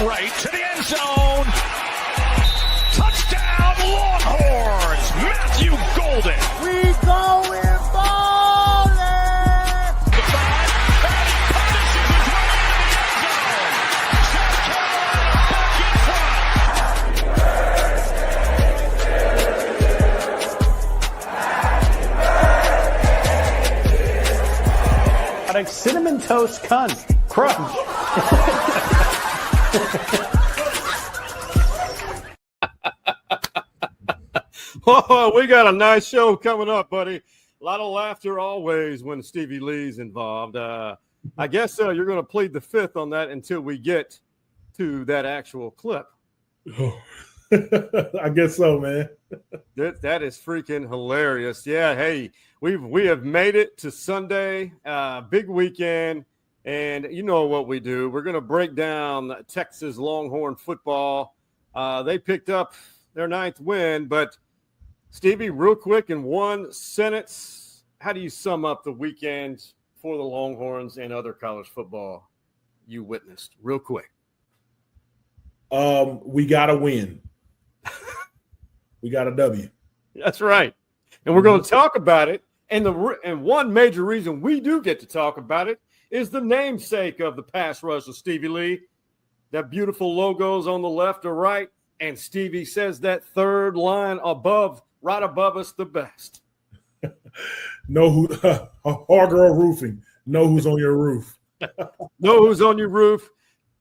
Right to the end zone. Touchdown, Longhorns. Matthew Golden. We going bowling. The 5, and he punishes his way into the end zone. South Carolina back in front. Like cinnamon toast crunch. Oh, we got a nice show coming up, buddy. A lot of laughter always when Stevie Lee's involved. I guess you're going to plead the fifth on that until we get to that actual clip. Oh, I guess so, man. That is freaking hilarious. Yeah, hey, we have made it to Sunday, big weekend, and you know what we do. We're going to break down Texas Longhorn football. They picked up their 9th win, but Stevie, real quick in one sentence, how do you sum up the weekend for the Longhorns and other college football you witnessed? Real quick. We got a win. We got a W. That's right. And we're going to talk about it. And one major reason we do get to talk about it is the namesake of the pass rush of Stevie Lee. That beautiful logos on the left or right. And Stevie says that third line right above us, the best. Know who, Hargrove Roofing. Know who's on your roof. Know who's on your roof.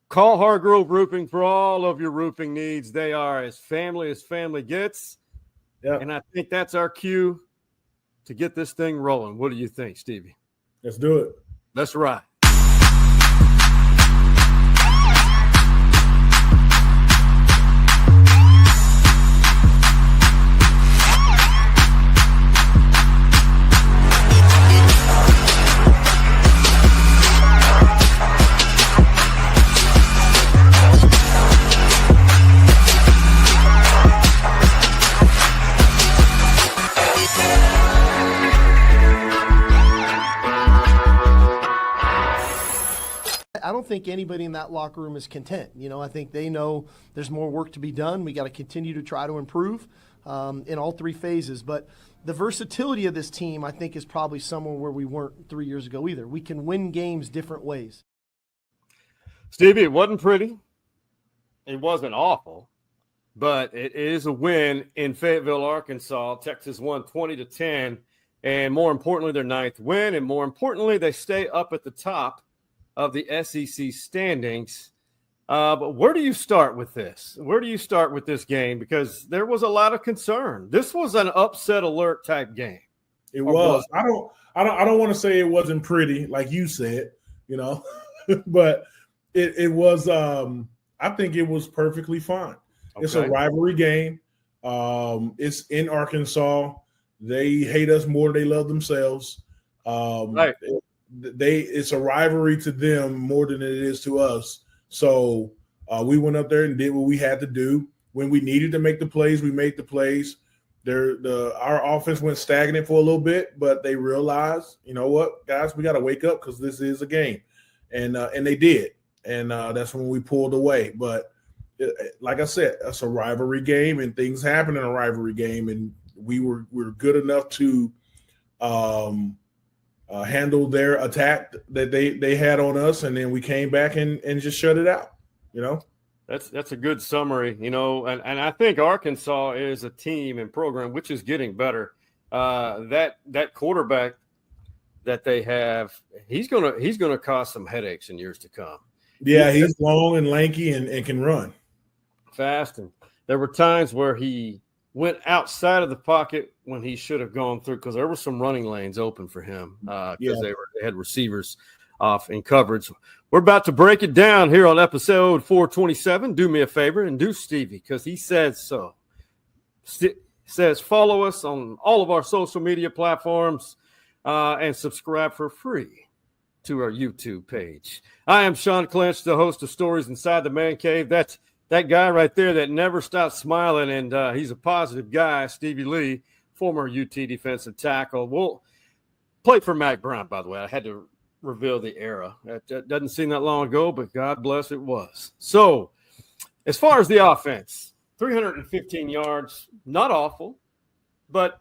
Call Hargrove Roofing for all of your roofing needs. They are as family gets. Yep. And I think that's our cue to get this thing rolling. What do you think, Stevie? Let's do it. Let's ride. I don't think anybody in that locker room is content. You know, I think they know there's more work to be done. We got to continue to try to improve in all 3 phases. But the versatility of this team, I think, is probably somewhere where we weren't 3 years ago either. We can win games different ways. Stevie, it wasn't pretty. It wasn't awful. But it is a win in Fayetteville, Arkansas. Texas won 20-10. And more importantly, their 9th win. And more importantly, they stay up at the top of the SEC standings. But where do you start with this? Where do you start with this game? Because there was a lot of concern. This was an upset alert type game. It was. I don't want to say it wasn't pretty, like you said, you know, but it was. I think it was perfectly fine. Okay. It's a rivalry game. It's in Arkansas. They hate us more than they love themselves. Right. It's a rivalry to them more than it is to us. So we went up there and did what we had to do. When we needed to make the plays, we made the plays. Our offense went stagnant for a little bit, but they realized, you know what, guys, we got to wake up because this is a game, and they did, and that's when we pulled away. But like I said, it's a rivalry game, and things happen in a rivalry game, and we were good enough to handle their attack that they had on us, and then we came back and just shut it out. You know, that's a good summary. You know, and I think Arkansas is a team and program which is getting better. That quarterback that they have, he's gonna cause some headaches in years to come. Yeah, he's long and lanky and can run fast, and there were times where he went outside of the pocket when he should have gone through, because there were some running lanes open for him because they had receivers off in coverage. We're about to break it down here on episode 427. Do me a favor and do Stevie, because he says so. Says follow us on all of our social media platforms. and subscribe for free to our YouTube page. I am Shawn Clynch, the host of Stories Inside the Man Cave. That's that guy right there that never stops smiling, and he's a positive guy, Stevie Lee, former UT defensive tackle. We'll play for Mac Brown, by the way. I had to reveal the era. That doesn't seem that long ago, but God bless it was. So, as far as the offense, 315 yards, not awful, but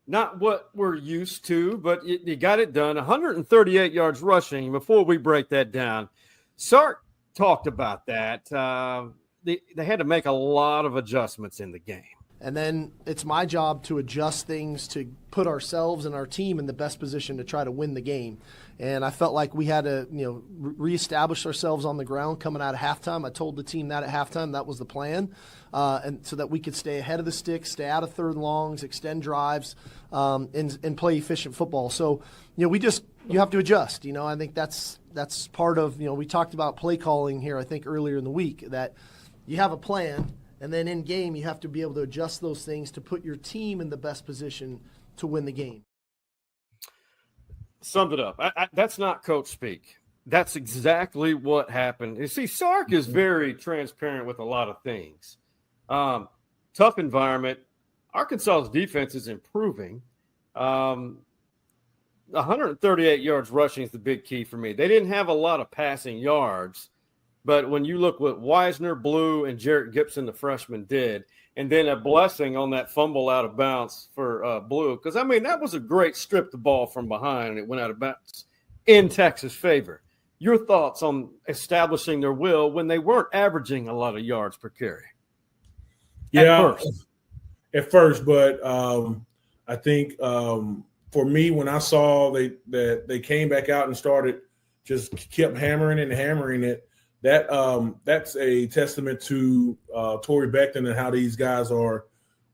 not what we're used to, but you got it done. 138 yards rushing. Before we break that down, Sark talked about that. They had to make a lot of adjustments in the game. And then it's my job to adjust things to put ourselves and our team in the best position to try to win the game. And I felt like we had to, reestablish ourselves on the ground coming out of halftime. I told the team that at halftime, that was the plan, and so that we could stay ahead of the sticks, stay out of third and longs, extend drives, and play efficient football. So, you have to adjust. I think that's part of, we talked about play calling here, I think, earlier in the week, that you have a plan, and then in game you have to be able to adjust those things to put your team in the best position to win the game. Summed it up. That's not coach speak. That's exactly what happened. You see, Sark is very transparent with a lot of things. Tough environment. Arkansas's defense is improving. 138 yards rushing is the big key for me. They didn't have a lot of passing yards, but when you look what Wisner, Blue, and Jarrett Gibson, the freshman, did, and then a blessing on that fumble out of bounds for Blue. Because, that was a great strip the ball from behind, and it went out of bounds in Texas' favor. Your thoughts on establishing their will when they weren't averaging a lot of yards per carry? At first, but I think for me, when I saw that they came back out and kept hammering it, that's a testament to Torrey Beckton and how these guys are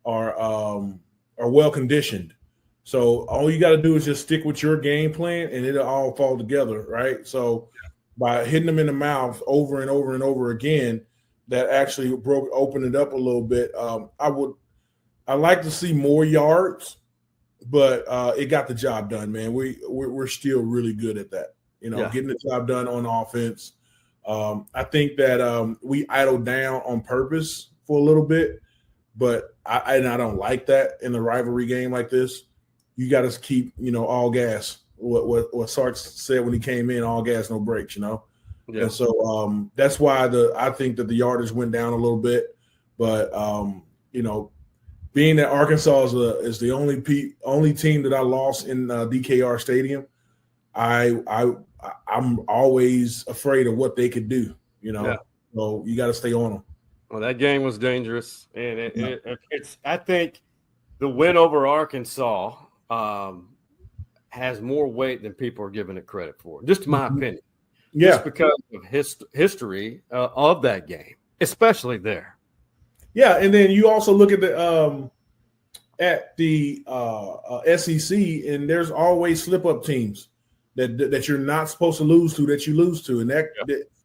well conditioned. So all you got to do is just stick with your game plan, and it'll all fall together, right? So by hitting them in the mouth over and over and over again, that actually opened it up a little bit. I like to see more yards, but it got the job done, man. We're still really good at that, getting the job done on offense. I think that we idled down on purpose for a little bit, but I don't like that in a rivalry game like this. You got to keep, all gas. What Sark said when he came in, all gas, no brakes, Yeah. And so that's why I think that the yardage went down a little bit. But, being that Arkansas is the only team that I lost in DKR Stadium, I'm always afraid of what they could do, So you got to stay on them. Well, that game was dangerous, and it's. I think the win over Arkansas has more weight than people are giving it credit for. Just my opinion. Yeah, just because of history of that game, especially there. Yeah, and then you also look at the SEC, and there's always slip-up teams that you're not supposed to lose to that you lose to, and that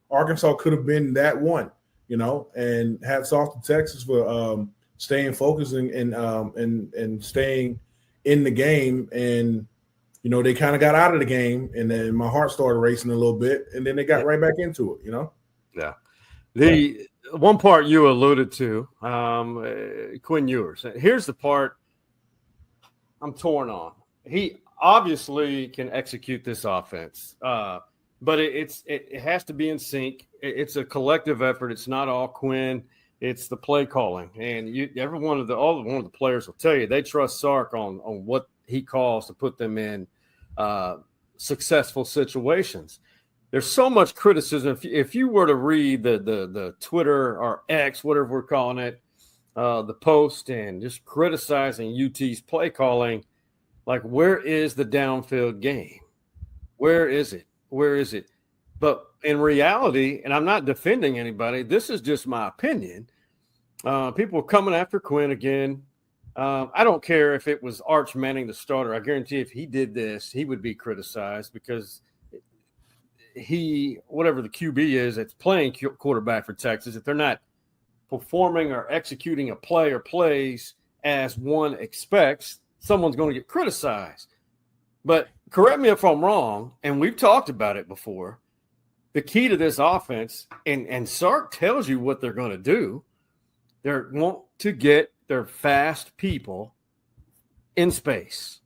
Arkansas could have been that one, And hats off to Texas for staying focused and staying in the game, and they kind of got out of the game, and then my heart started racing a little bit, and then they got right back into it, Yeah. The one part you alluded to, Quinn Ewers. Here's the part I'm torn on. He obviously can execute this offense, but it has to be in sync. It's a collective effort. It's not all Quinn. It's the play calling, and one of the players will tell you they trust Sark on what he calls to put them in successful situations. There's so much criticism. If you were to read the Twitter or X, whatever we're calling it, the post, and just criticizing UT's play calling, like, where is the downfield game? Where is it? Where is it? But in reality, and I'm not defending anybody, this is just my opinion. People are coming after Quinn again. I don't care if it was Arch Manning, the starter. I guarantee if he did this, he would be criticized because whatever the QB is, that's playing quarterback for Texas, if they're not performing or executing a play or plays as one expects, someone's going to get criticized. But correct me if I'm wrong, and we've talked about it before. The key to this offense, and Sark tells you what they're going to do. They want to get their fast people in space.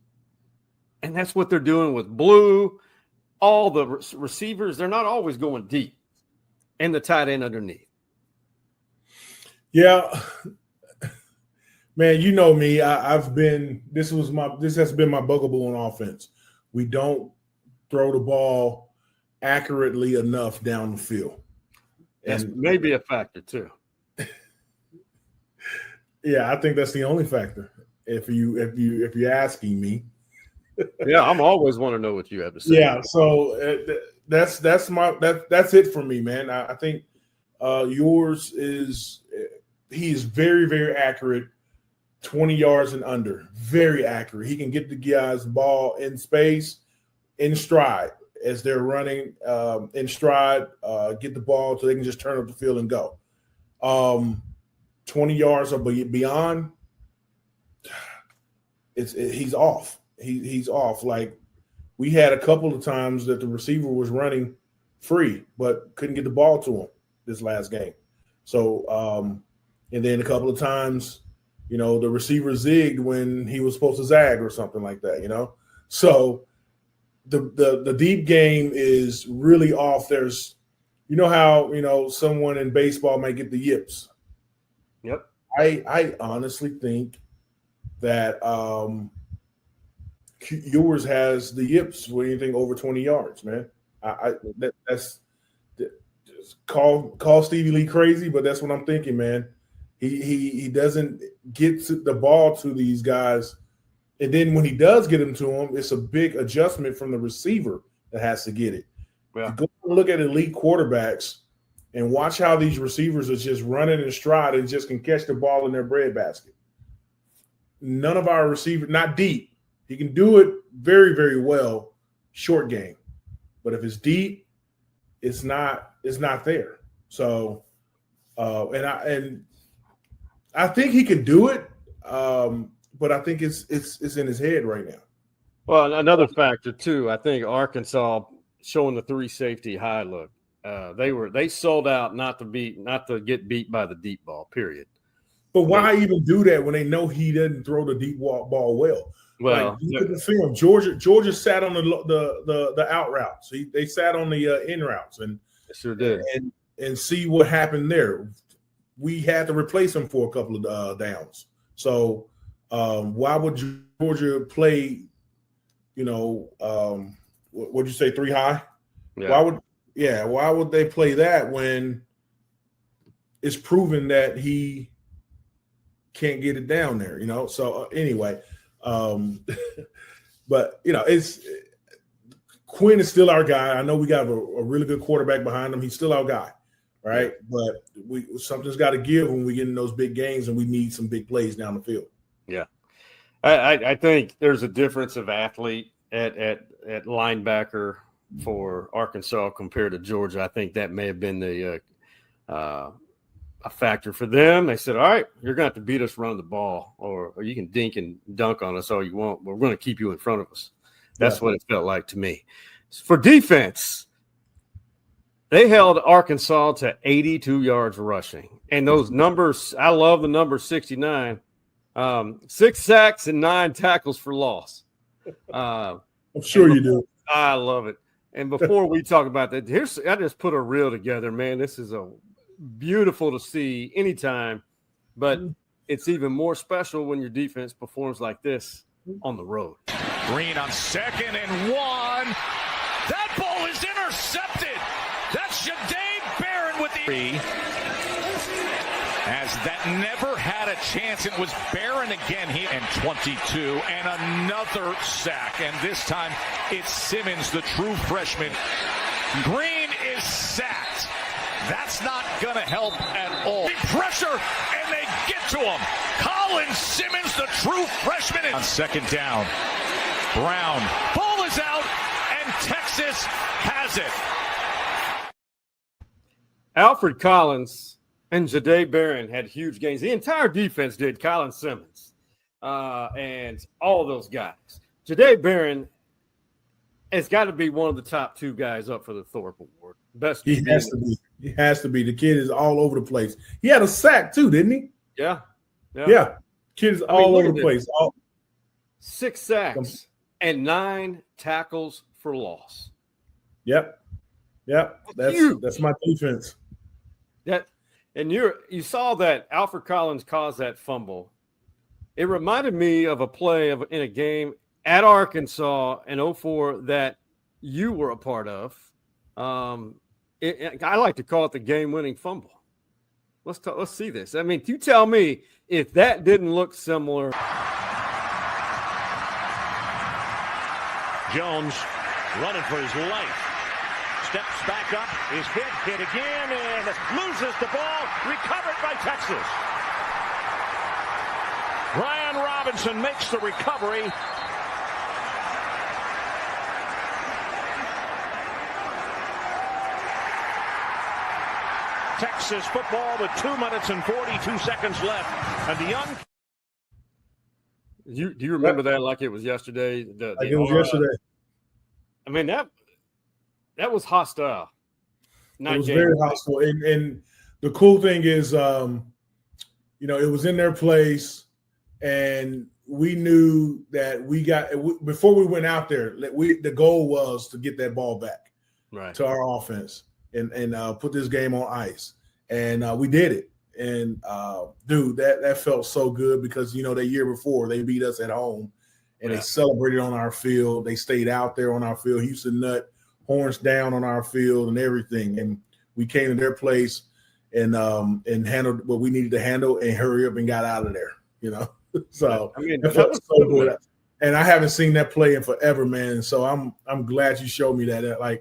And that's what they're doing with Blue. All the receivers, they're not always going deep. And the tight end underneath. Yeah. Man, you know me. This has been my bugaboo on offense. We don't throw the ball accurately enough down the field. That's maybe a factor too. Yeah, I think that's the only factor. If you're asking me. Yeah, I'm always want to know what you have to say. Yeah, so that's it for me, man. I think yours is he's very, very accurate, 20 yards and under, very accurate. He can get the guys the ball in space, in stride as they're running in stride, get the ball so they can just turn up the field and go. 20 yards or beyond, he's off. He's off. Like we had a couple of times that the receiver was running free, but couldn't get the ball to him this last game. So, and then a couple of times, the receiver zigged when he was supposed to zag or something like that, So the deep game is really off. There's, how, someone in baseball might get the yips. Yep. I honestly think that yours has the yips with anything over 20 yards, man. That's call Stevie Lee crazy, but that's what I'm thinking, man. He doesn't get the ball to these guys, and then when he does get them to him, it's a big adjustment from the receiver that has to get it. Yeah. Go look at elite quarterbacks and watch how these receivers are just running in stride and just can catch the ball in their breadbasket. None of our receivers, not deep. He can do it very, very well, short game. But if it's deep, it's not there. So, and I think he can do it, but I think it's in his head right now. Well, another factor too, I think Arkansas showing the 3 safety high look. They sold out not to get beat by the deep ball, period. But why even do that when they know he doesn't throw the deep ball well? Well, look at the film. Georgia sat on the out routes. They sat on the in routes and sure did. And see what happened there. We had to replace him for a couple of downs. So why would Georgia play? What'd you say? 3 high? Yeah. Why would they play that when it's proven that he can't get it down there? So anyway. But it's Quinn is still our guy. I know we got a really good quarterback behind him. He's still our guy, right? But something's got to give when we get in those big games and we need some big plays down the field. Yeah, I think there's a difference of athlete at linebacker for Arkansas compared to Georgia. I think that may have been a factor for them. They said, all right, you're going to have to beat us running the ball, or you can dink and dunk on us all you want, but we're going to keep you in front of us. That's what it felt like to me. For defense, they held Arkansas to 82 yards rushing. And those numbers, I love the number 69, 6 sacks and 9 tackles for loss. I'm sure you do. I love it. And before we talk about that, I just put a reel together, man. This is beautiful to see anytime, but it's even more special when your defense performs like this on the road. Green on 2nd and 1. That ball is intercepted. That's Ja'Day Barron with the as that never had a chance. It was Barron again here and 22 and another sack, and this time it's Simmons, the true freshman. Green is sacked. That's not going to help at all. Pressure, and they get to him. Colin Simmons, the true freshman. On 2nd down. Brown. Ball is out, and Texas has it. Alfred Collins and Ja'Day Barron had huge gains. The entire defense did. Colin Simmons and all those guys. Ja'Day Barron it's got to be one of the top 2 guys up for the Thorpe Award. Best. He has to be. He has to be. The kid is all over the place. He had a sack too, didn't he? Yeah. Kid is all over the place. 6 sacks and 9 tackles for loss. Yep. That's my defense. And you saw that Alfred Collins caused that fumble. It reminded me of a play in a game at Arkansas in 2004 that you were a part of. I like to call it the game-winning fumble. Let's see this. I mean, you tell me if that didn't look similar. Jones running for his life. Steps back up, is hit again, and loses the ball. Recovered by Texas. Brian Robinson makes the recovery. Texas football with 2 minutes and 42 seconds left. And the young. Do you remember that like it was yesterday? Like it was yesterday. I mean, that was hostile. It was very hostile. And the cool thing is, it was in their place, and we knew that before we went out there, the goal was to get that ball back to our offense and put this game on ice. And we did it. And, dude, that felt so good because, that year before they beat us at home and they celebrated on our field. They stayed out there on our field, Houston Nut, horns down on our field and everything. And we came to their place and handled what we needed to handle and hurry up and got out of there, So it felt so good. And I haven't seen that play in forever, man. So I'm glad you showed me that. And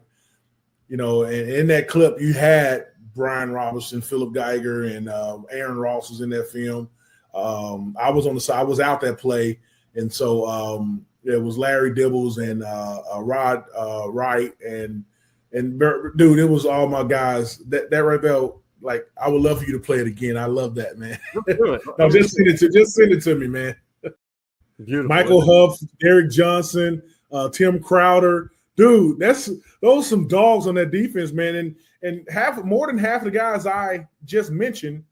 in that clip you had Brian Robinson, Philip Geiger, and Aaron Ross was in that film. I was on the side. I was out that play. And so it was Larry Dibbles and Rod Wright. And dude, it was all my guys. That right there, like, I would love for you to play it again. I love that, man. No, just send it to me, man. Beautiful. Michael Huff, Derek Johnson, Tim Crowder. Dude, those some dogs on that defense, man. And more than half of the guys I just mentioned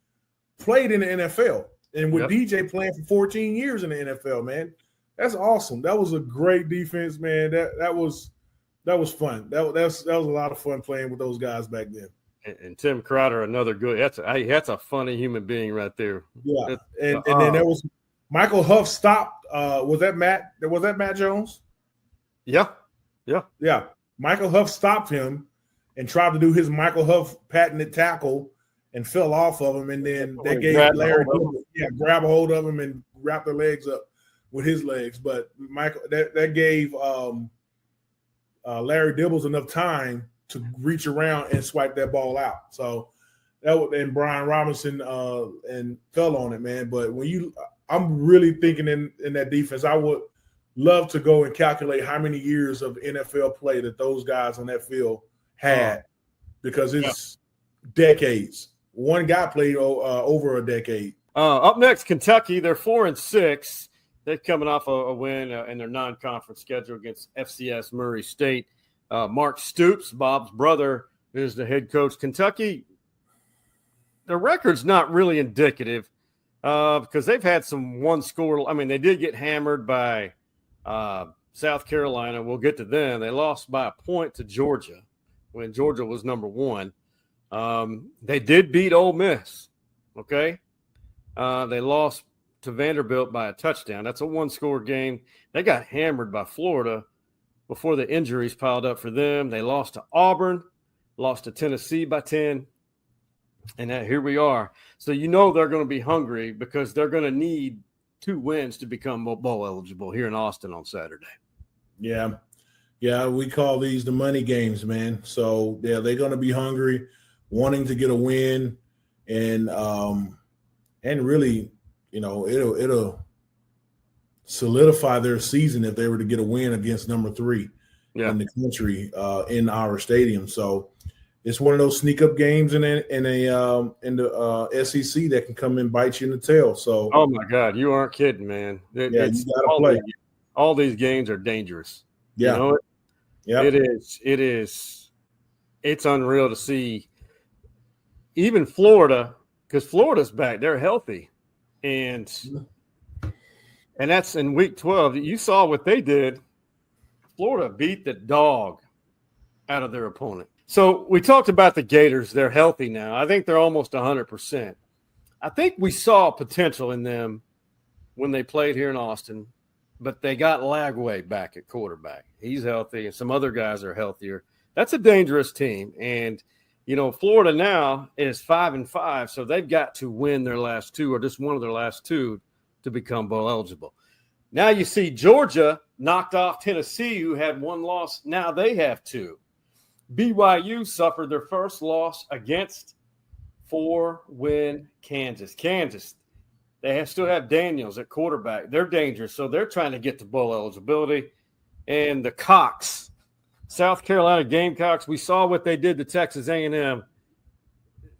played in the NFL. And with DJ playing for 14 years in the NFL, man, that's awesome. That was a great defense, man. That was fun. That was a lot of fun playing with those guys back then. And Tim Crowder, another good. That's a funny human being right there. Yeah, and then there was Michael Huff stopped. Was that Matt Jones? Yeah. Michael Huff stopped him and tried to do his Michael Huff patented tackle and fell off of him, and then they gave Larry grab a hold of him and wrap their legs up with his legs. But Michael that gave Larry Dibbles enough time to reach around and swipe that ball out. So and Brian Robinson and fell on it, man. But I'm really thinking in that defense, I would love to go and calculate how many years of NFL play that those guys on that field had, because it's decades. One guy played over a decade. Up next, Kentucky. They're 4-6. They're coming off a win in their non-conference schedule against FCS Murray State. Mark Stoops, Bob's brother, is the head coach. Kentucky, the record's not really indicative because they've had some one-score. I mean, they did get hammered by South Carolina. We'll get to them. They lost by a point to Georgia when Georgia was number 1. They did beat Ole Miss, okay? They lost to Vanderbilt by a touchdown. That's a one-score game. They got hammered by Florida before the injuries piled up for them. They lost to Auburn, lost to Tennessee by 10, and here we are. So they're going to be hungry because they're going to need 2 wins to become bowl eligible here in Austin on Saturday. Yeah, we call these the money games, man. So, they're going to be hungry, wanting to get a win, and really, it'll solidify their season if they were to get a win against number 3 in the country in our stadium. So it's one of those sneak up games in the SEC that can come and bite you in the tail. So, oh my God, you aren't kidding, man. You got to play. All these games are dangerous. Yeah. Yeah, it is. It is. It's unreal to see. Even Florida, because Florida's back, they're healthy, and that's in week 12. You saw what they did. Florida beat the dog out of their opponent. So we talked about the Gators. They're healthy now. I think they're almost 100%. I think we saw potential in them when they played here in Austin, but they got Lagway back at quarterback. He's healthy, and some other guys are healthier. That's a dangerous team. And, Florida now is 5-5, so they've got to win their last two or just one of their last two to become bowl eligible. Now you see Georgia knocked off Tennessee, who had one loss. Now they have two. BYU suffered their first loss against 4-win Kansas. They still have Daniels at quarterback. They're dangerous, so they're trying to get to bowl eligibility. And the Cox, South Carolina Gamecocks, we saw what they did to Texas A&M.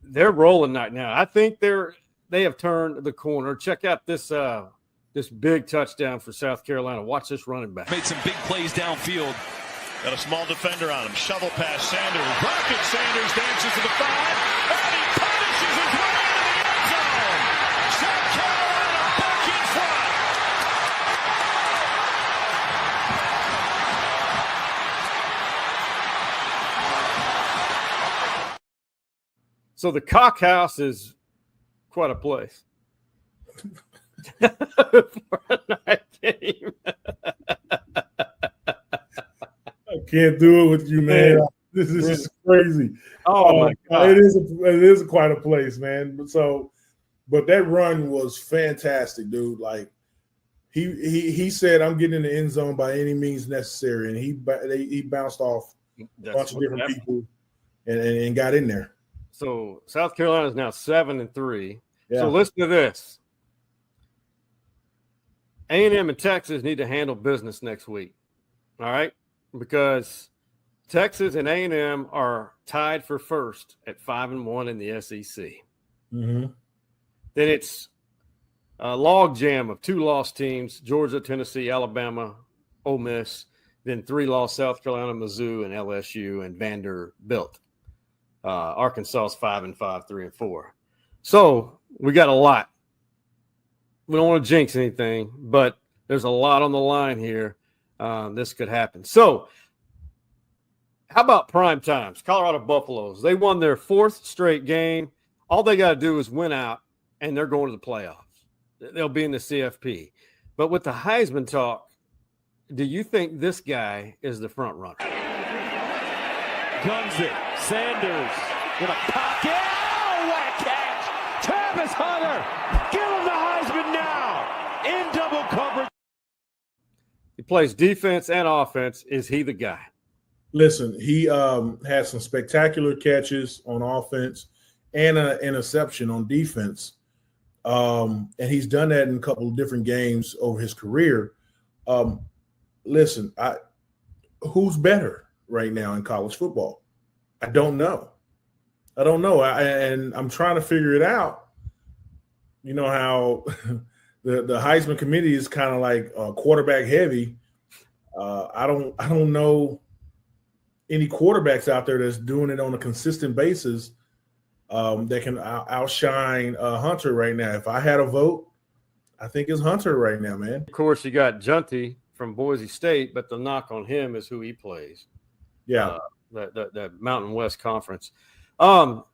They're rolling right now. I think they have turned the corner. Check out this big touchdown for South Carolina. Watch this running back. Made some big plays downfield. Got a small defender on him. Shovel pass Sanders. Rocket Sanders dances to the 5. And he punishes his way into the end zone. South Carolina back in front. So the Cock House is quite a place. For a night game. I can't do it with you, man. This is just crazy. Oh my God! It is quite a place, man. But that run was fantastic, dude. Like he said, "I'm getting in the end zone by any means necessary," and he bounced off a bunch of different people and got in there. So South Carolina is now 7-3. Yeah. So listen to this. A&M and Texas need to handle business next week. All right? Because Texas and A&M are tied for first at 5-1 in the SEC. Mm-hmm. Then it's a log jam of 2 lost teams, Georgia, Tennessee, Alabama, Ole Miss, then 3 lost South Carolina, Mizzou, and LSU, and Vanderbilt. Arkansas is 5-5, 3-4. So we got a lot. We don't want to jinx anything, but there's a lot on the line here. This could happen. So how about prime times? Colorado Buffaloes. They won their 4th straight game. All they got to do is win out, and they're going to the playoffs. They'll be in the CFP. But with the Heisman talk, do you think this guy is the front runner? Guns it. Sanders in a pocket. Oh, what a catch. Travis Hunter. Give him the Heisman now. In double coverage. He plays defense and offense. Is he the guy? Listen, he had some spectacular catches on offense and an interception on defense. And he's done that in a couple of different games over his career. Listen, who's better right now in college football? I don't know. And I'm trying to figure it out. You know how the Heisman committee is kind of like quarterback heavy. I don't know any quarterbacks out there that's doing it on a consistent basis that can outshine Hunter right now. If I had a vote, I think it's Hunter right now, man. Of course, you got Junty from Boise State, but the knock on him is who he plays. Yeah. The Mountain West Conference.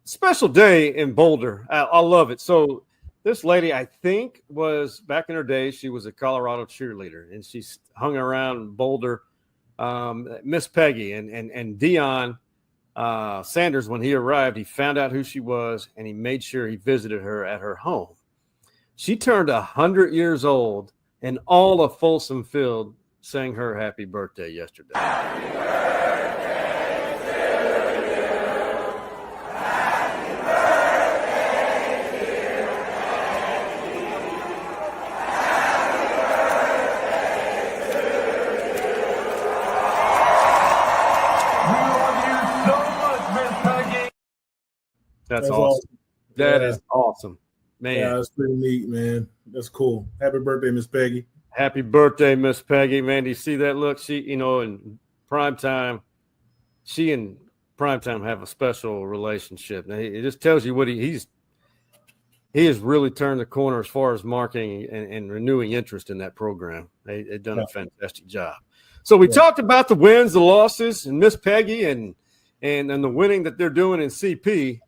Special day in Boulder. I love it. So this lady, I think, was back in her day, she was a Colorado cheerleader, and she hung around Boulder. Miss Peggy and Deion Sanders, when he arrived, he found out who she was, and he made sure he visited her at her home. She turned 100 years old, and all of Folsom Field sang her happy birthday yesterday. Happy birthday. That's awesome. That is awesome, man. Yeah, that's pretty neat, man. That's cool. Happy birthday, Miss Peggy. Happy birthday, Miss Peggy, man. Do you see that look? She, and Primetime, she and Primetime have a special relationship. Now, it just tells you what he has really turned the corner as far as marketing and renewing interest in that program. They've done a fantastic job. So we talked about the wins, the losses, and Miss Peggy and the winning that they're doing in CP,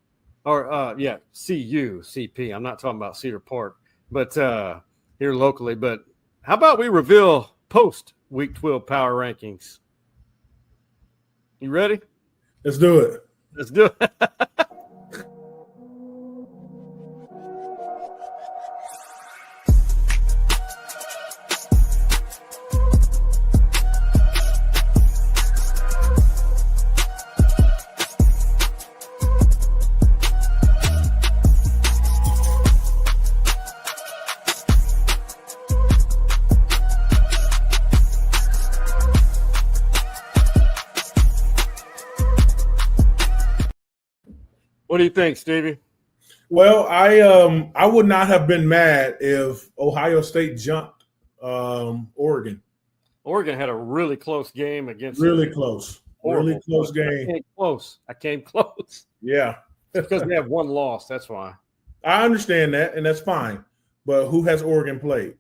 or CP. I'm not talking about Cedar Park, but here locally. But how about we reveal post Week 12 power rankings? You ready? Let's do it. Let's do it. What do you think, Stevie? Well, I would not have been mad if Ohio State jumped Oregon. Oregon had a really close game against really close game. I came close. Yeah. Because they have one loss, that's why. I understand that, and that's fine. But who has Oregon played?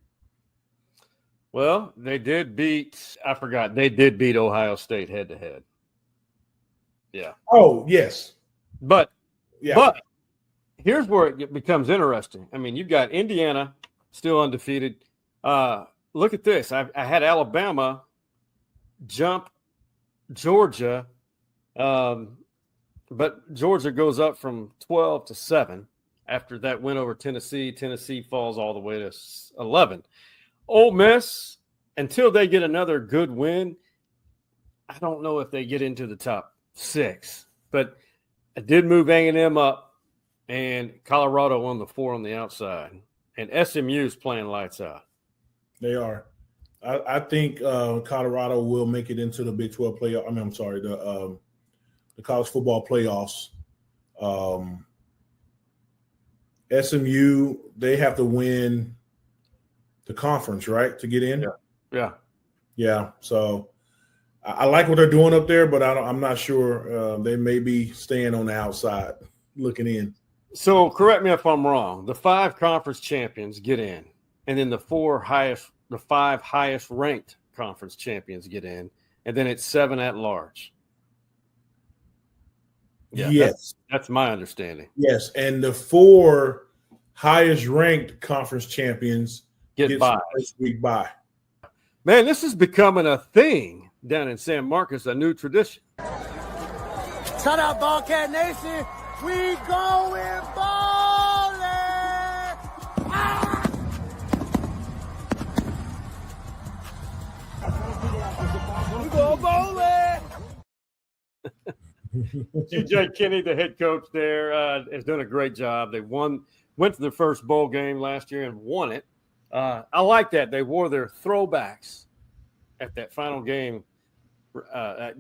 Well, they did beat Ohio State head-to-head. Yeah. Oh, yes. But here's where it becomes interesting. I mean, you've got Indiana still undefeated. Look at this. I had Alabama jump Georgia, but Georgia goes up from 12 to 7 after that win over Tennessee. Tennessee falls all the way to 11. Ole Miss, until they get another good win, I don't know if they get into the top 6. But I did move A&M up, and Colorado on the 4 on the outside. And SMU is playing lights out. They are. I think Colorado will make it into the Big 12 playoff. I mean, I'm sorry, the college football playoffs. SMU, they have to win the conference, right, to get in? Yeah. So I like what they're doing up there, but I'm not sure. They may be staying on the outside looking in. So correct me if I'm wrong. The 5 conference champions get in, and then the 5 highest ranked conference champions get in, and then it's 7 at large. Yeah, yes, that's my understanding. Yes, and the 4 highest ranked conference champions get by first week bye. Man, this is becoming a thing down in San Marcos, a new tradition. Shout out Bobcat Nation. We going bowling. Ah! We going bowling. TJ Kinney, the head coach there, has done a great job. They went to the first bowl game last year and won it. I like that. They wore their throwbacks at that final game,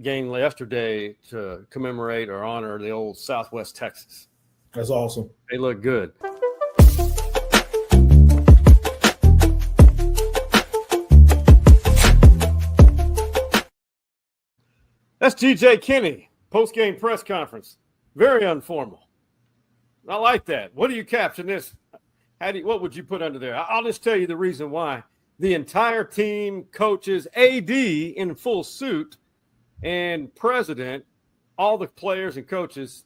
yesterday to commemorate or honor the old Southwest Texas. That's awesome. They look good. That's TJ Kinney, post-game press conference. Very informal. I like that. What do you caption this? What would you put under there? I'll just tell you the reason why. The entire team, coaches, AD in full suit, and president, all the players and coaches,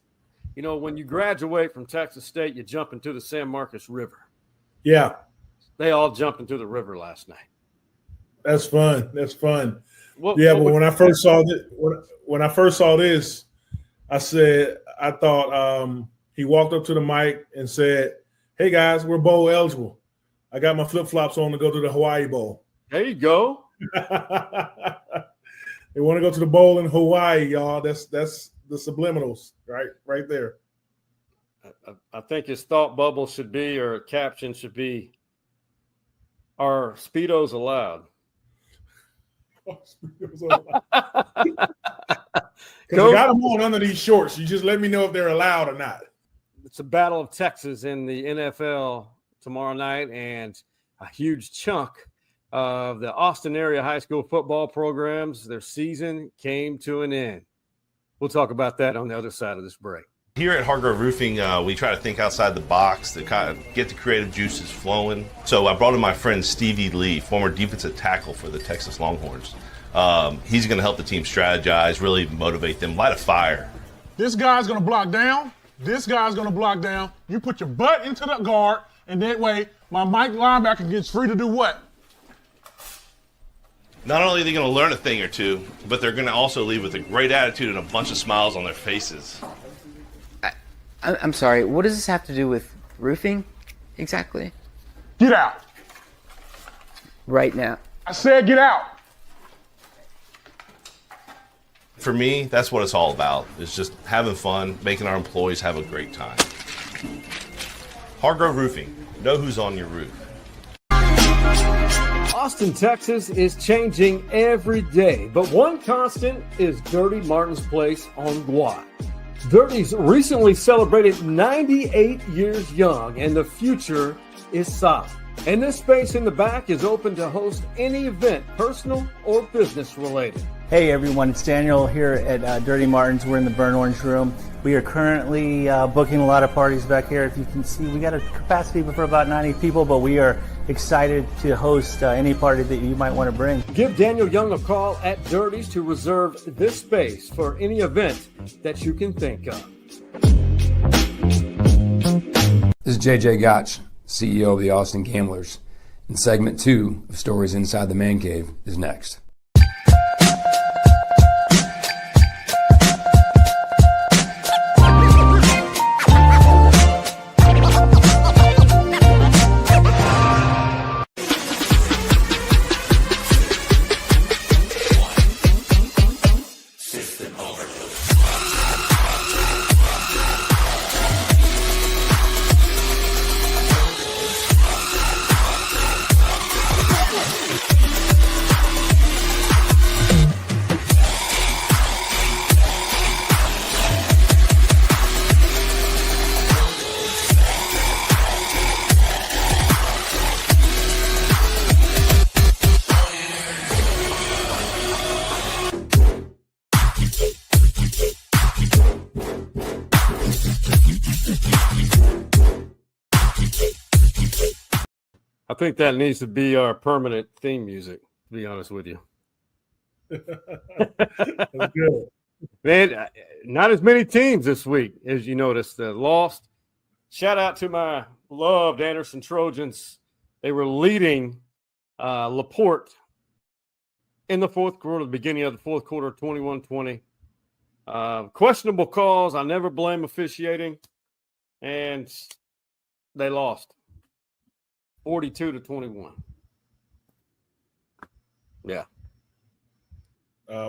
you know, when you graduate from Texas State, you jump into the San Marcos River. Yeah. They all jumped into the river last night. That's fun. That's fun. But when I first saw this, I thought he walked up to the mic and said, "Hey guys, we're bowl eligible. I got my flip-flops on to go to the Hawaii Bowl." There you go. They want to go to the bowl in Hawaii, y'all. That's the subliminals, right there. I think his thought bubble should be, or caption should be, "Are Speedos allowed?" Because I got them on under these shorts. You just let me know if they're allowed or not. It's a battle of Texas in the NFL tomorrow night, and a huge chunk of the Austin area high school football programs. Their season came to an end. We'll talk about that on the other side of this break. Here at Hargrove Roofing, we try to think outside the box to kind of get the creative juices flowing. So I brought in my friend Stevie Lee, former defensive tackle for the Texas Longhorns. He's going to help the team strategize, really motivate them, light a fire. This guy's going to block down. This guy's going to block down. You put your butt into the guard, and that way my Mike linebacker gets free to do what? Not only are they going to learn a thing or two, but they're going to also leave with a great attitude and a bunch of smiles on their faces. I'm sorry, what does this have to do with roofing exactly? Get out. Right now. I said get out. For me, that's what it's all about. It's just having fun, making our employees have a great time. Hargrove Roofing. Know who's on your roof. Austin, Texas is changing every day, but one constant is Dirty Martin's Place on Guad. Dirty's recently celebrated 98 years young, and the future is solid. And this space in the back is open to host any event, personal or business related. Hey everyone, it's Daniel here at Dirty Martin's. We're in the Burn Orange Room. We are currently booking a lot of parties back here. If you can see, we got a capacity for about 90 people, but we are excited to host any party that you might want to bring. Give Daniel Young a call at Dirty's to reserve this space for any event that you can think of. This is JJ Gotch, CEO of the Austin Gamblers, and segment 2 of Stories Inside the Man Cave is next. I think that needs to be our permanent theme music, to be honest with you. That's good. Man, not as many teams this week, as you noticed, lost. Shout out to my beloved Anderson Trojans. They were leading LaPorte in the fourth quarter, the beginning of the fourth quarter, 21-20. Questionable calls. I never blame officiating. And they lost 42-21. Yeah.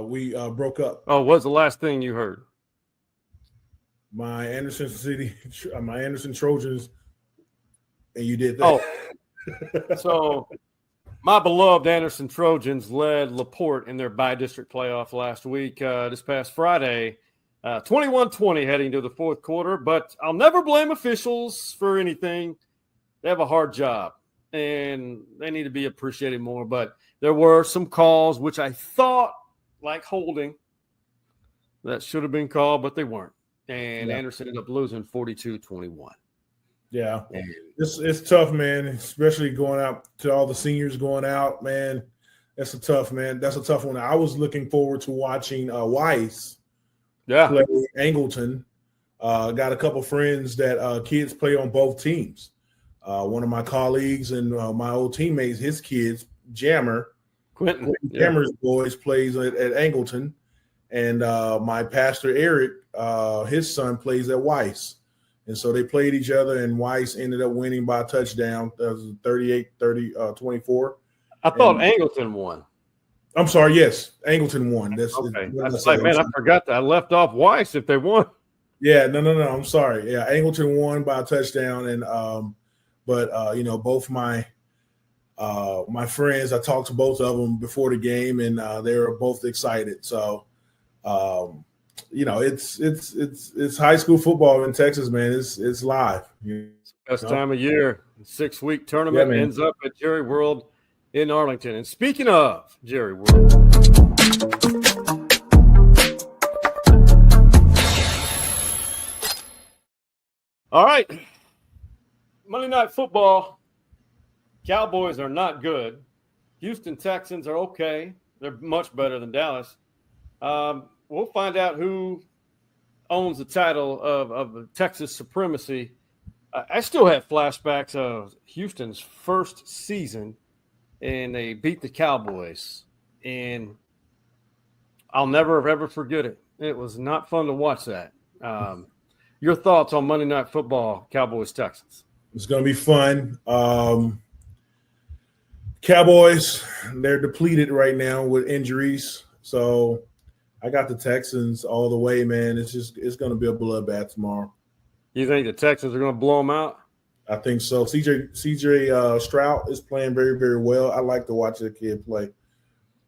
We broke up. Oh, what's the last thing you heard? My Anderson Trojans, and you did that. Oh, so my beloved Anderson Trojans led LaPorte in their bi-district playoff last week, this past Friday, 21-20 heading to the fourth quarter. But I'll never blame officials for anything. They have a hard job, and they need to be appreciated more. But there were some calls which I thought, like holding, that should have been called, but they weren't. And Anderson ended up losing 42-21. Yeah, it's tough, man, especially going out to all the seniors going out, man. That's a tough one. I was looking forward to watching Weiss play Angleton. Got a couple friends that kids play on both teams. One of my colleagues and my old teammates, his kids, Quentin Jammer's boys plays at Angleton. And my pastor, Eric, his son plays at Weiss. And so they played each other, and Weiss ended up winning by a touchdown. That was 38-24. I thought Angleton won. I'm sorry, yes. Angleton won. That's okay. I was like, man, I forgot that. I left off Weiss if they won. Yeah, no. I'm sorry. Yeah, Angleton won by a touchdown. And both my friends, I talked to both of them before the game, and they were both excited. So it's high school football in Texas, man. It's live. Best time of year. 6-week tournament ends up at Jerry World in Arlington. And speaking of Jerry World, all right, Monday Night Football. Cowboys are not good. Houston Texans are okay. They're much better than Dallas. We'll find out who owns the title of Texas supremacy. I still have flashbacks of Houston's first season, and they beat the Cowboys. And I'll never, ever forget it. It was not fun to watch that. Your thoughts on Monday Night Football, Cowboys-Texans? It's going to be fun. Cowboys, they're depleted right now with injuries. So I got the Texans all the way, man. It's going to be a bloodbath tomorrow. You think the Texans are going to blow them out? I think so. CJ Stroud is playing very, very well. I like to watch that kid play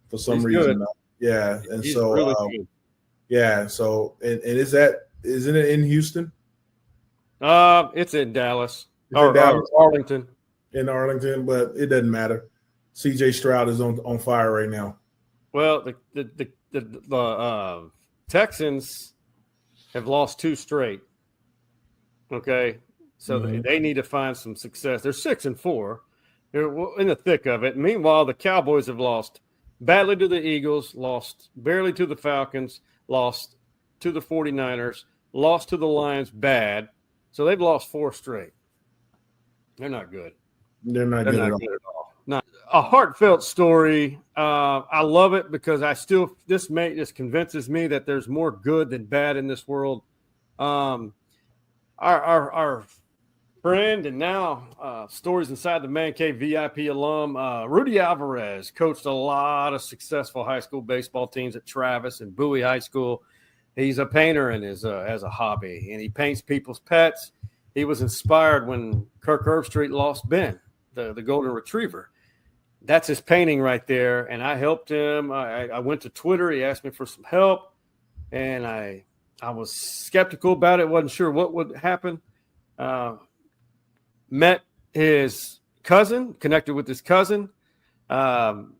for some reason. Good. Yeah, and He's so really good. yeah. So and isn't it in Houston? It's in Dallas or Arlington. In Arlington, but it doesn't matter. CJ Stroud is on fire right now. Well, the Texans have lost 2 straight. Okay, so they need to find some success. They're 6-4. They're in the thick of it. Meanwhile, the Cowboys have lost badly to the Eagles, lost barely to the Falcons, lost to the 49ers, lost to the Lions bad. So they've lost 4 straight. They're not good. They're not good at all. Not a heartfelt story. I love it because this convinces me that there's more good than bad in this world. Our friend and now Stories Inside the Man Cave VIP alum, Rudy Alvarez, coached a lot of successful high school baseball teams at Travis and Bowie High School. He's a painter and has a hobby, and he paints people's pets. He was inspired when Kirk Herbstreit lost Ben, the golden retriever. That's his painting right there, and I helped him. I went to Twitter. He asked me for some help, and I was skeptical about it, wasn't sure what would happen. Met his cousin, connected with his cousin. Brian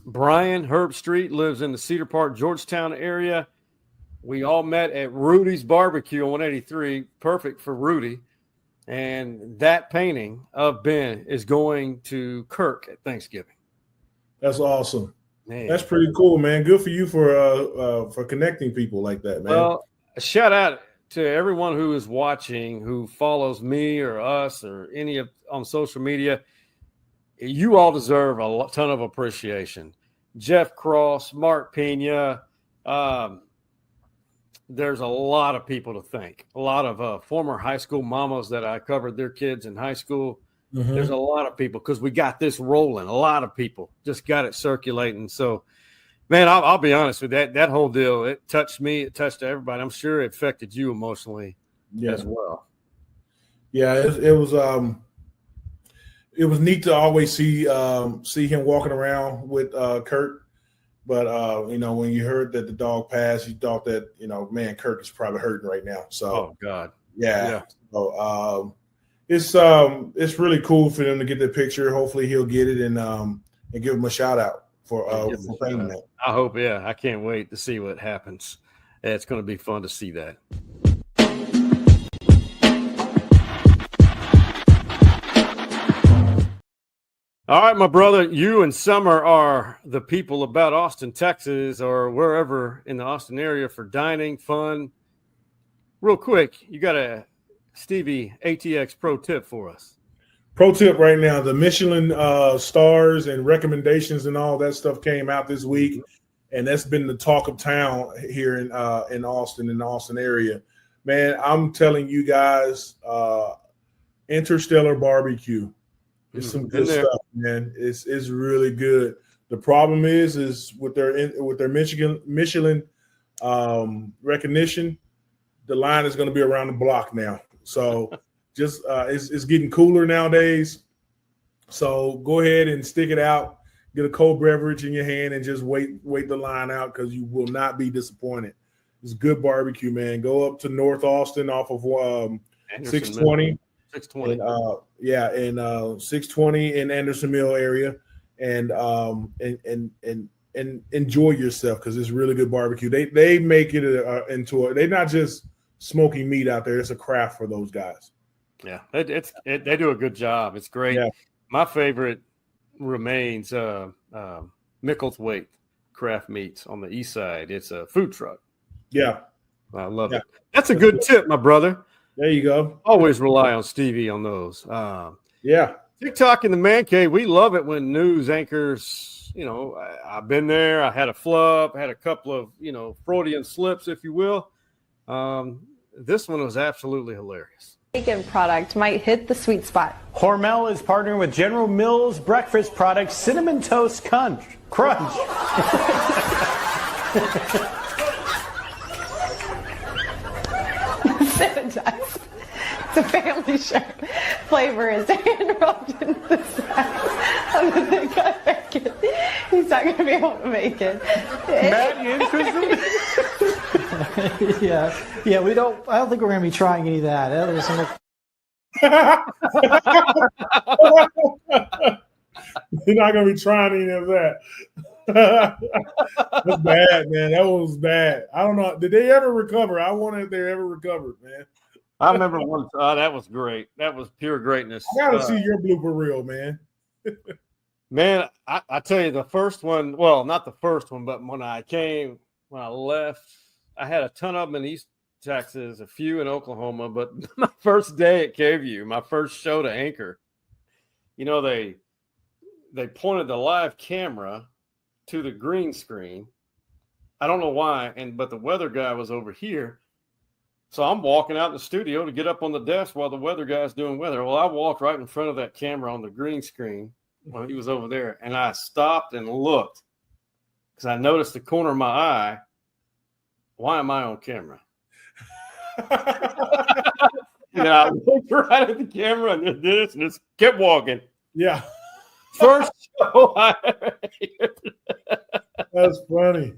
Herbstreit lives in the Cedar Park, Georgetown area. We all met at Rudy's Barbecue on 183, perfect for Rudy. And that painting of Ben is going to Kirk at Thanksgiving. That's awesome. Man. That's pretty cool, man. Good for you for connecting people like that, man. Well, a shout out to everyone who is watching, who follows me or us or any of on social media. You all deserve a ton of appreciation. Jeff Cross, Mark Pena, there's a lot of people to thank. A lot of former high school mamas that I covered their kids in high school. Mm-hmm. There's a lot of people because we got this rolling. A lot of people just got it circulating. So, man, I'll be honest with that whole deal. It touched me. It touched everybody. I'm sure it affected you emotionally as well. Yeah, it was neat to always see him walking around with Kurt. But, when you heard that the dog passed, you thought that, man, Kirk is probably hurting right now. So, oh, God. Yeah. So, it's really cool for them to get that picture. Hopefully he'll get it and give him a shout out for painting that. I hope, I can't wait to see what happens. It's going to be fun to see that. All right, my brother, you and Summer are the people about Austin, Texas, or wherever in the Austin area for dining, fun. Real quick, you got a Stevie ATX pro tip for us. Pro tip right now, the Michelin stars and recommendations and all that stuff came out this week, and that's been the talk of town here in Austin, in the Austin area. Man, I'm telling you guys, Interstellar Barbecue. It's some good stuff, man. It's really good. The problem is with their Michelin recognition, the line is going to be around the block now. So just it's getting cooler nowadays. So go ahead and stick it out. Get a cold beverage in your hand and just wait the line out because you will not be disappointed. It's good barbecue, man. Go up to North Austin off of 620. 620. And 620 in Anderson Mill area. and enjoy yourself because it's really good barbecue. They make it they're not just smoking meat out there. It's a craft for those guys. Yeah, they do a good job. It's great. Yeah. My favorite remains Micklethwaite Craft Meats on the east side. It's a food truck. Yeah. I love it. That's a good tip, my brother. There you go. Always rely on Stevie on those. Yeah. TikTok in the man cave, we love it when news anchors, I've been there. I had a flub, had a couple of, Freudian slips, if you will. This one was absolutely hilarious. Bacon product might hit the sweet spot. Hormel is partnering with General Mills breakfast product Cinnamon Toast Crunch. Sanitized. It's a family shirt. Flavor is hand rubbed into the sack of the thick cut bacon. He's not going to be able to make it. Matt, you interested? Yeah. I don't think we're going to be trying any of that. You're not going to be trying any of that. That's bad, man. That was bad. I don't know. Did they ever recover? I wonder if they ever recovered, man. I remember one. That was great. That was pure greatness. I got to see your blooper reel, man. Man, I tell you, the first one, well, not the first one, but when I left, I had a ton of them in East Texas, a few in Oklahoma, but my first day at KVU, my first show to anchor, they pointed the live camera to the green screen. I don't know why, but the weather guy was over here. So I'm walking out in the studio to get up on the desk while the weather guy's doing weather. Well, I walked right in front of that camera on the green screen when he was over there, and I stopped and looked because I noticed the corner of my eye. Why am I on camera? I looked right at the camera and did this and just kept walking. Yeah. First show That's funny.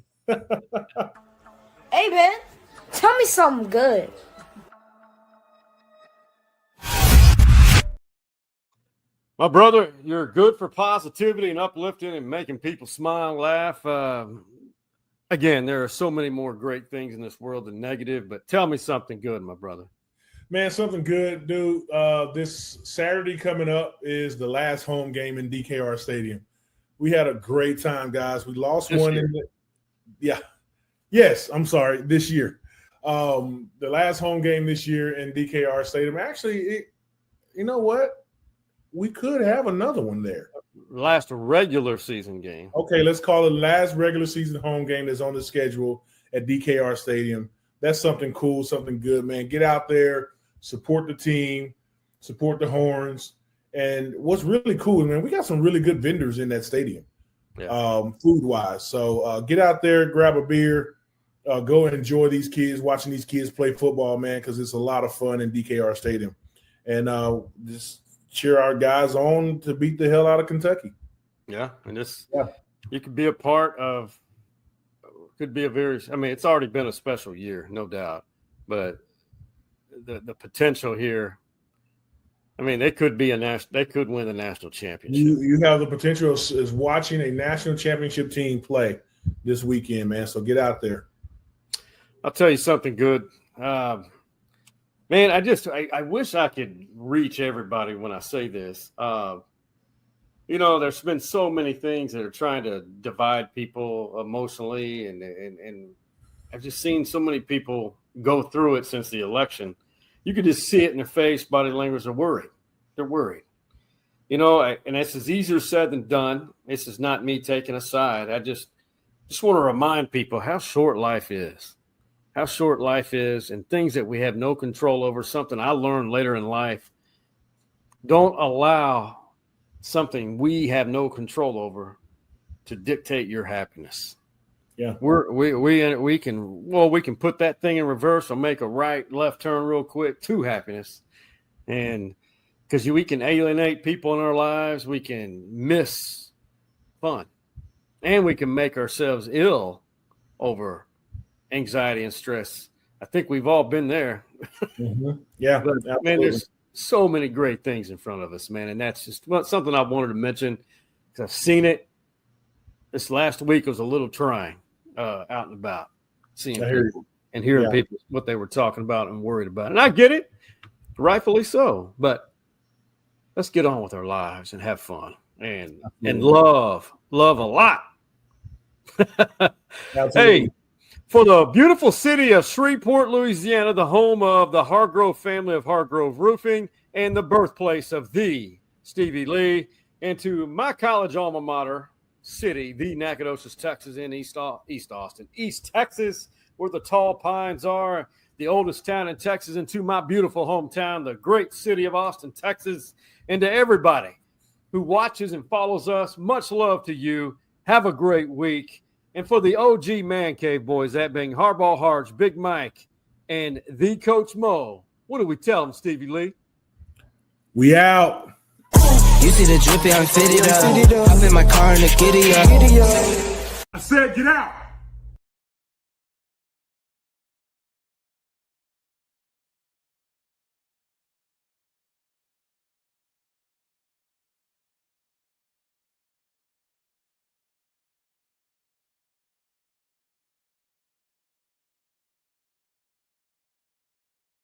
Hey, man, tell me something good. My brother, you're good for positivity and uplifting and making people smile, laugh. Again, there are so many more great things in this world than negative, but tell me something good, my brother. Man, something good, dude. This Saturday coming up is the last home game in DKR Stadium. We had a great time, guys. We lost this one. This year. The last home game this year in DKR Stadium. Actually, you know what? We could have another one there. Last regular season game. Okay, let's call it last regular season home game that's on the schedule at DKR Stadium. That's something cool, something good, man. Get out there, support the team, support the Horns. And what's really cool, man, we got some really good vendors in that stadium, food-wise. So get out there, grab a beer, go and enjoy these kids, watching these kids play football, man, because it's a lot of fun in DKR Stadium. And just cheer our guys on to beat the hell out of Kentucky. Yeah, and you could be a part of – it's already been a special year, no doubt. But the potential here – they could be they could win the national championship. You have the potential is watching a national championship team play this weekend, man. So get out there. I'll tell you something good. Man, I wish I could reach everybody when I say this. There's been so many things that are trying to divide people emotionally, and I've just seen so many people go through it since the election. You could just see it in their face, body language. They're worried. They're worried. And this is easier said than done. This is not me taking a side. I just want to remind people how short life is. How short life is and things that we have no control over. Something I learned later in life. Don't allow something we have no control over to dictate your happiness. Yeah, we can put that thing in reverse or make a right left turn real quick to happiness, and because we can alienate people in our lives, we can miss fun, and we can make ourselves ill over anxiety and stress. I think we've all been there. Mm-hmm. Yeah, man, there's so many great things in front of us, man, and that's just something I wanted to mention I've seen it. This last week was a little trying out and about, seeing people and hearing people what they were talking about and worried about. And I get it, rightfully so. But let's get on with our lives and have fun and love a lot. Hey, for the beautiful city of Shreveport, Louisiana, the home of the Hargrove family of Hargrove Roofing and the birthplace of the Stevie Lee, and to my college alma mater city, the Nacogdoches, Texas, in East Austin, East Texas, where the tall pines are, the oldest town in Texas, and to my beautiful hometown, the great city of Austin, Texas, and to everybody who watches and follows us, much love to you. Have a great week. And for the OG Man Cave boys, that being Hardball Harge, Big Mike, and the Coach Mo, what do we tell them, Stevie Lee? We out. You see the drippy, I'm fitted up. Hop in my car and the giddy up. I said get out.